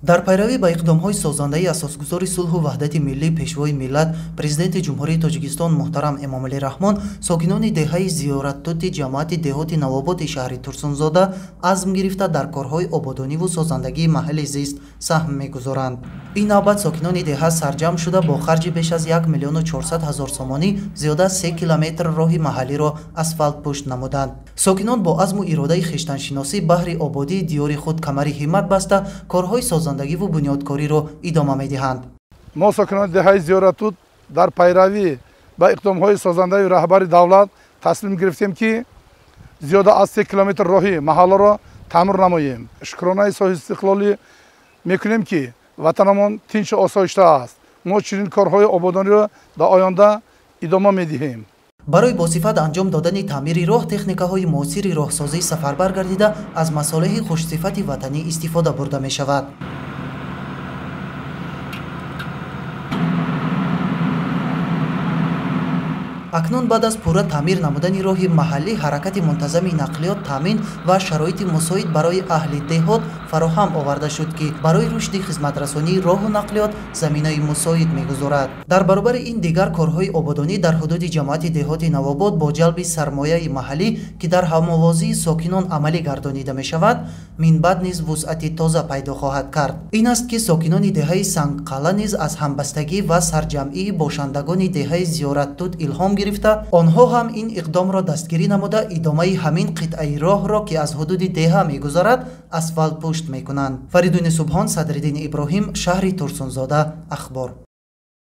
дар пайравӣ ба иқдомҳои созандаи асосгузори сулҳу ваҳдати миллӣ пешвои миллат президенти ҷумҳурии Тоҷикистон муҳтарам Эмомалӣ Раҳмон сокинони деҳаи зиёраттути ҷамоати деҳоти Навоботи шаҳри Турсунзода азм гирифта дар корҳои ободониву созандагии маҳаллӣ зист саҳм мегузоранд. Ин навбат сокинони деҳа сарҷамъ шуда бо харҷи беш аз 1 млн 400 000 сомонӣ зиёда аз 3 километр роҳи маҳаллиро асфалт пушт намуданд. Сокинон бо азму иродаи хештаншиносӣ баҳри ободии диёри худ камари ҳиммат баста корҳои созандагиву бунёдкориро идома медиҳанд. мо сокинони деҳаи зиёратут дар пайравӣ ба иқдомҳои созандаи раҳбари давлат тасмим гирифтем ки зиёда аз 3 километр роҳи маҳалларо таъмир намоем. шукрона изҳори истиқлолӣ мекунем ки ватанамон тинчу осоишта аст. мо чунин корҳои ободониро дар оянда идома медиҳем. барои босифат анҷом додани таъмири роҳ техникаҳои муосири роҳсозӣ сафарбар гардида аз масолиҳи хушсифати ватанӣ истифода бурда мешавад. акнун баъд аз пурра таъмир намудани роҳи маҳаллӣ ҳаракати мунтазами нақлиёт таъмин ва шароити мусоид барои аҳли деҳот фароҳам оварда шуд ки барои рушди хизматрасонии роҳу нақлиёт заминаи мусоид мегузорад. дар баробари ин дигар корҳои ободонӣ дар ҳудуди ҷамоати деҳоти Навобод бо ҷалби сармояи маҳаллӣ ки дар ҳамовозии сокинон амалӣ гардонида мешавад минбаъд низ вусъати тоза пайдо хоҳад кард. ин аст ки сокинони деҳаи Сангқалъа низ аз ҳамбастагӣ ва сарҷамъии бошандагони деҳаи Зиёраттут илҳом гирифта онҳо ҳам ин иқдомро дастгирӣ намуда идомаи ҳамин қитъаи роҳро ки аз ҳудуди деҳа мегузарад асфалтпушт мекунанд. Фаридуни Субҳон, Садриддин Иброҳим, шаҳри Турсунзода. Ахбор.